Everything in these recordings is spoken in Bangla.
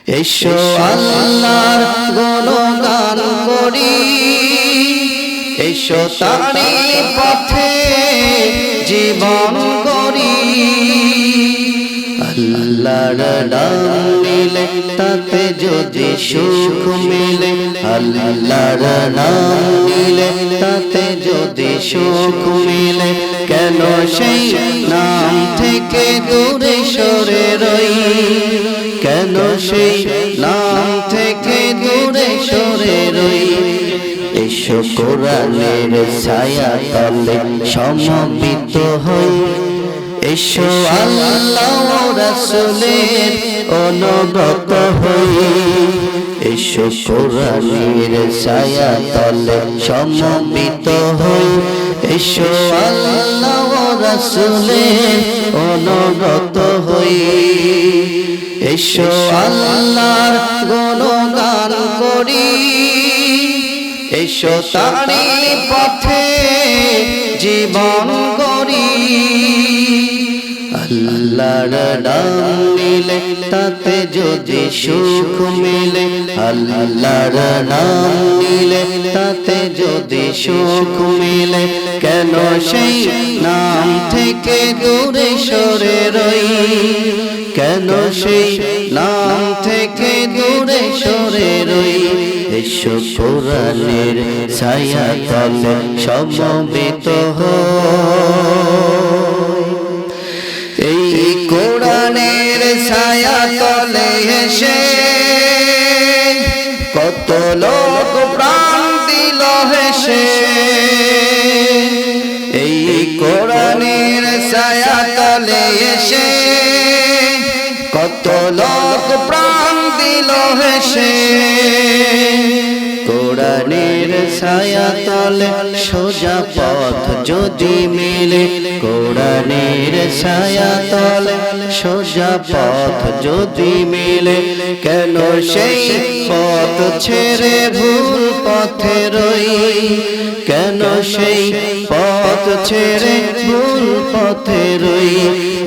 এসো আল্লাহর গুণগান করি, এসো তারি পথে জীবন করি। আল্লাহর নাম নিলে তাতে যদি সুখ মিলে, আল্লাহর নাম নিলে তাতে যদি সুখ মিলে, কেন সেই নাম থেকে দূরে সরে রই, কেন সেই নাম থেকে দূরে সরে রই। এসো কোরআনের ছায়া তলে সমবেত হই, এসো আল্লাহ রাসূলের অনুগত হই। এসো কোরআনের ছায়া তলে সমবেত হই, এসো আল্লাহ রাসূলের অনুগত হই। এসো আল্লাহর গুণগান করি, এসো তারি পথে জীবন করি। আল্লাহর নাম নিলে তাতে যদি সুখ মিলে, আল্লাহর নাম নিলে তাতে যদি সুখ মিলে, কেন সেই নাম থেকে দূরে সরে রই, কেন সেই নাম থেকে দূরে সরে রই। এসো কোরআনের ছায়া তলে সমবেত হই, এই কোরআনের ছায়া তলে এসে কত লোক প্রাণ দিল হেসে। এই কোরআনের ছায়া তলে এসে কত লোক প্রাণ দিল হেসে। কোরআনের ছায়া তলে সোজা পথ যদি মিলে, কোরআনের ছায়া তলে সোজা পথ যদি মিলে, কেন সেই পথ ছেড়ে ভুল পথে রই, কেন সেই পথ ছেড়ে ভুল পথে রই।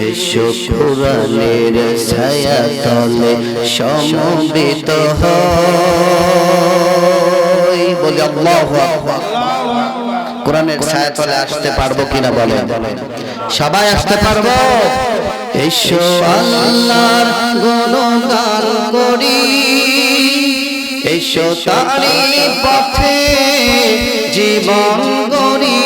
এসো কোরআনের ছায়া তলে সমবেত হই, বলি আল্লাহু আকবার। কোরআনের ছায়া তলে আসতে পারবো কিনা বলেন, সবাই আসতে পারবো? এসো আল্লাহর গুণগান করি, এসো তারি পথে জীবন করি।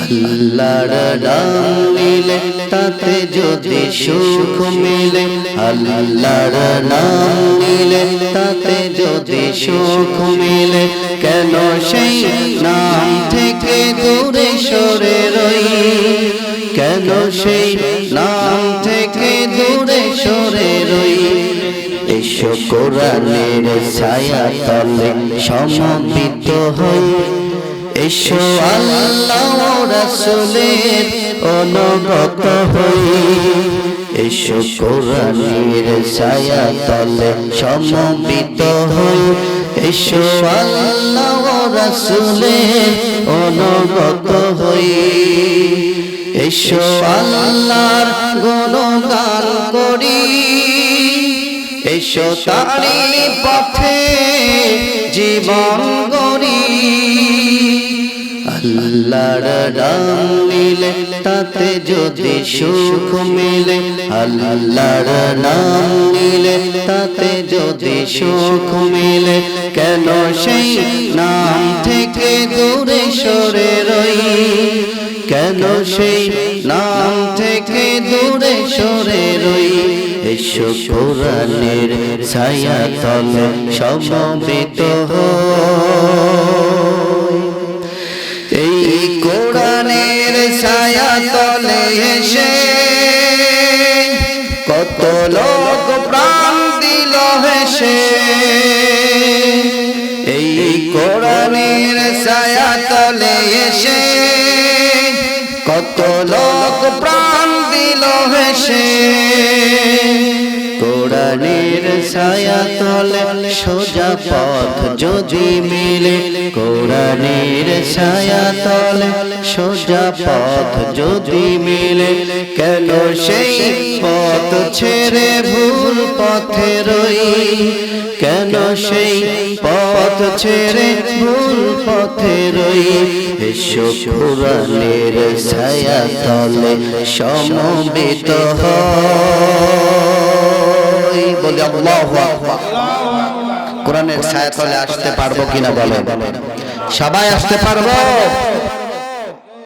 আল্লাহর নাম নিলে তাতে যদি সুখ মিলে, আল্লাহর নাম নিলে তাতে যদি সুখ মিলে, কেন সেই নাম থেকে দূরে সরে রই, কেন সেই নাম থেকে দূরে সরে রই। এসো কোরআনের ছায়া তলে সমবেত হই, এসো আল্লাহ রাসূলের অনুগত হই। এসো কোরআনের ছায়া তলে সমবেত হই, এসো আল্লাহ রাসূলের অনুগত হই। এসো আল্লাহর গুণগান করি, এসো তারি পথে জীবন করি। আল্লাহর নাম নিলে তাতে যদি সুখ মিলে, আল্লাহর নাম নিলে তাতে যদি সুখ মিলে, কেন সেই নাম থেকে দূরে সরে রই, কেন সেই নাম থেকে দূরে সরে রই। এসো কোরআনের ছায়া তলে সমবেত হই, এই কোরআনের ছায়া তলে এসে কত লোক প্রাণ দিল হেসে। এই কোরআনের ছায়া তলে এসে কত লোক প্রাণ দিল হেসে। কোরআনের ছায়া তলে সোজা পথ যদি মিলে কোরআনের ছায়া তলে সোজা পথ যদি মিলে কেন সেই পথ ছেড়ে ভুল পথে রই কেন সেই পথ ছেড়ে ভুল পথে রই এসো কোরআনের ছায়া তলে সমবেত হই বলি আল্লাহু আকবার কোরআনের ছায়া তলে আসতে পারবো কিনা বলেন সবাই আসতে পারবো